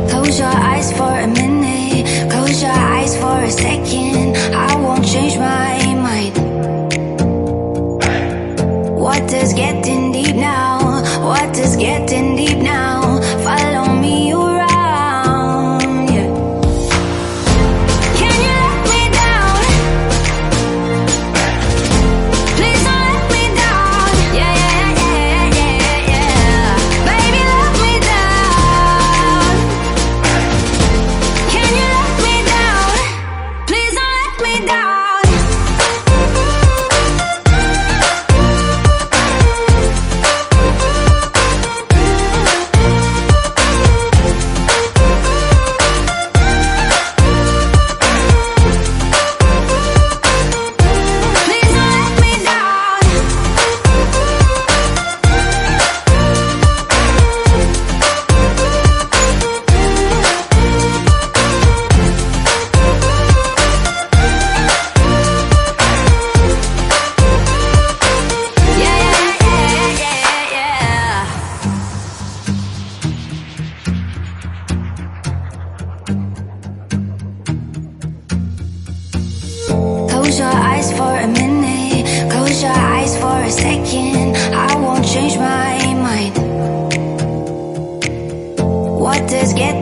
Close your eyes for a minute, close your eyes for a second. I won't change my mind. What does getting deep now? What does getting deep now? Follow me around, yeah. Can you let me down? Please don't let me down. Yeah, yeah, yeah, yeah, yeah. Baby, let me down. Can you let me down? Please don't let me down. Close your eyes for a minute, close your eyes for a second. I won't change my mind. What does get